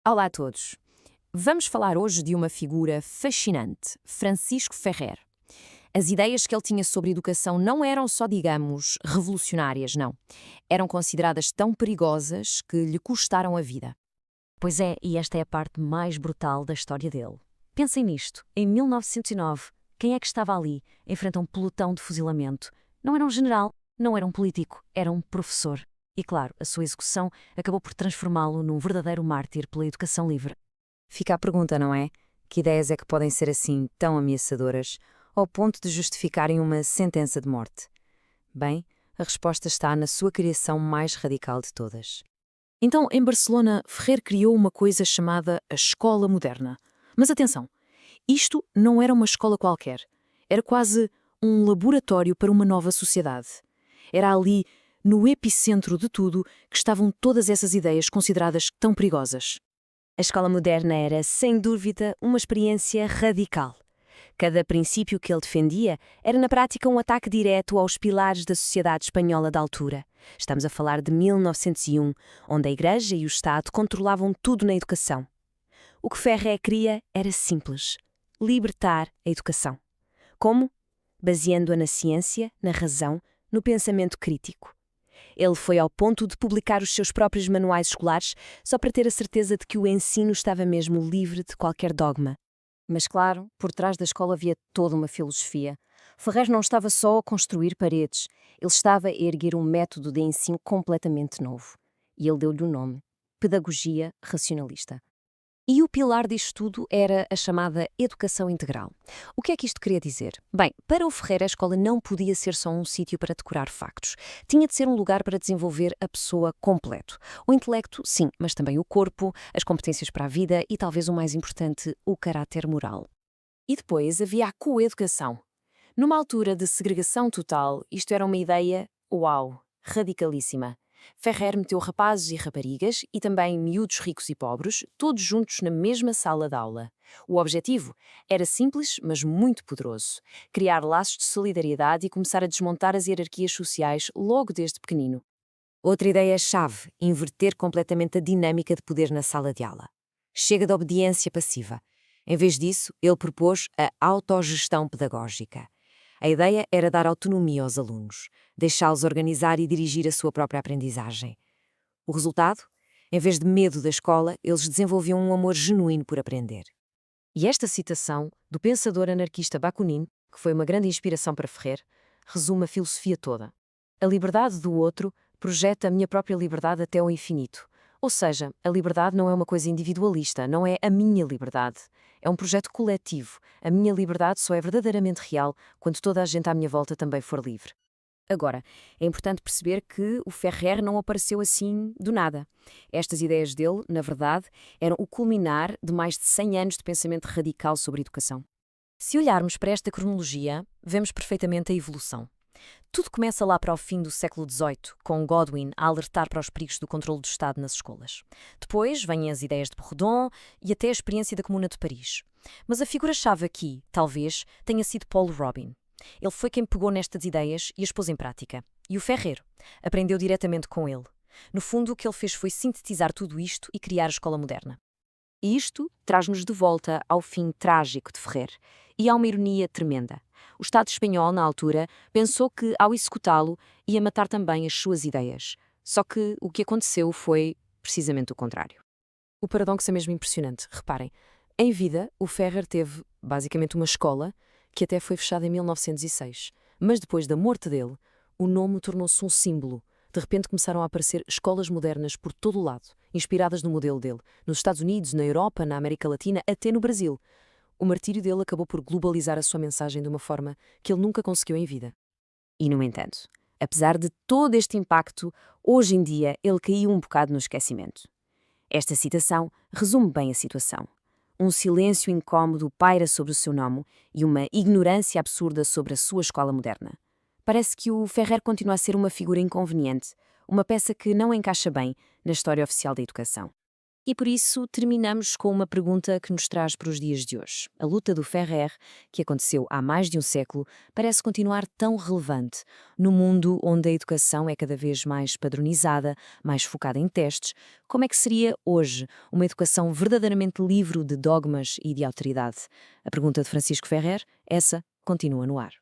Olá a todos. Vamos falar hoje de uma figura fascinante, Francisco Ferrer. As ideias que ele tinha sobre educação não eram só, digamos, revolucionárias, não. Eram consideradas tão perigosas que lhe custaram a vida. Pois é, e esta é a parte mais brutal da história dele. Pensem nisto. Em 1909, quem é que estava ali, em frente a um pelotão de fuzilamento? Não era um general, não era um político, era um professor. E claro, a sua execução acabou por transformá-lo num verdadeiro mártir pela educação livre. Fica a pergunta, não é? Que ideias é que podem ser assim tão ameaçadoras, ao ponto de justificarem uma sentença de morte? Bem, a resposta está na sua criação mais radical de todas. Então, em Barcelona, Ferrer criou uma coisa chamada a Escola Moderna. Mas atenção, isto não era uma escola qualquer. Era quase um laboratório para uma nova sociedade. Era ali, no epicentro de tudo, que estavam todas essas ideias consideradas tão perigosas. A escola moderna era, sem dúvida, uma experiência radical. Cada princípio que ele defendia era, na prática, um ataque direto aos pilares da sociedade espanhola da altura. Estamos a falar de 1901, onde a Igreja e o Estado controlavam tudo na educação. O que Ferrer queria era simples: libertar a educação. Como? Baseando-a na ciência, na razão, no pensamento crítico. Ele foi ao ponto de publicar os seus próprios manuais escolares só para ter a certeza de que o ensino estava mesmo livre de qualquer dogma. Mas claro, por trás da escola havia toda uma filosofia. Ferrer não estava só a construir paredes, ele estava a erguer um método de ensino completamente novo. E ele deu-lhe o nome: Pedagogia Racionalista. E o pilar disto tudo era a chamada educação integral. O que é que isto queria dizer? Bem, para o Ferrer, a escola não podia ser só um sítio para decorar factos. Tinha de ser um lugar para desenvolver a pessoa completo. O intelecto, sim, mas também o corpo, as competências para a vida e, talvez o mais importante, o caráter moral. E depois havia a coeducação. Numa altura de segregação total, isto era uma ideia, uau, radicalíssima. Ferrer meteu rapazes e raparigas, e também miúdos ricos e pobres, todos juntos na mesma sala de aula. O objetivo era simples, mas muito poderoso: criar laços de solidariedade e começar a desmontar as hierarquias sociais logo desde pequenino. Outra ideia-chave: inverter completamente a dinâmica de poder na sala de aula. Chega da obediência passiva. Em vez disso, ele propôs a autogestão pedagógica. A ideia era dar autonomia aos alunos, deixá-los organizar e dirigir a sua própria aprendizagem. O resultado? Em vez de medo da escola, eles desenvolviam um amor genuíno por aprender. E esta citação, do pensador anarquista Bakunin, que foi uma grande inspiração para Ferrer, resume a filosofia toda. A liberdade do outro projeta a minha própria liberdade até ao infinito. Ou seja, a liberdade não é uma coisa individualista, não é a minha liberdade. É um projeto coletivo. A minha liberdade só é verdadeiramente real quando toda a gente à minha volta também for livre. Agora, é importante perceber que o Ferrer não apareceu assim do nada. Estas ideias dele, na verdade, eram o culminar de mais de 100 anos de pensamento radical sobre educação. Se olharmos para esta cronologia, vemos perfeitamente a evolução. Tudo começa lá para o fim do século XVIII, com Godwin a alertar para os perigos do controle do Estado nas escolas. Depois vêm as ideias de Proudhon e até a experiência da Comuna de Paris. Mas a figura-chave aqui, talvez, tenha sido Paul Robin. Ele foi quem pegou nestas ideias e as pôs em prática. E o Ferrer aprendeu diretamente com ele. No fundo, o que ele fez foi sintetizar tudo isto e criar a escola moderna. E isto traz-nos de volta ao fim trágico de Ferrer. E há uma ironia tremenda. O Estado espanhol, na altura, pensou que, ao executá-lo, ia matar também as suas ideias. Só que o que aconteceu foi precisamente o contrário. O paradoxo é mesmo impressionante. Reparem, em vida, o Ferrer teve, basicamente, uma escola que até foi fechada em 1906. Mas depois da morte dele, o nome tornou-se um símbolo. De repente começaram a aparecer escolas modernas por todo o lado, inspiradas no modelo dele, nos Estados Unidos, na Europa, na América Latina, até no Brasil. O martírio dele acabou por globalizar a sua mensagem de uma forma que ele nunca conseguiu em vida. E, no entanto, apesar de todo este impacto, hoje em dia ele caiu um bocado no esquecimento. Esta citação resume bem a situação. Um silêncio incômodo paira sobre o seu nome e uma ignorância absurda sobre a sua escola moderna. Parece que o Ferrer continua a ser uma figura inconveniente, uma peça que não encaixa bem na história oficial da educação. E por isso terminamos com uma pergunta que nos traz para os dias de hoje. A luta do Ferrer, que aconteceu há mais de um século, parece continuar tão relevante. No mundo onde a educação é cada vez mais padronizada, mais focada em testes, como é que seria hoje uma educação verdadeiramente livre de dogmas e de autoridade? A pergunta de Francisco Ferrer, essa continua no ar.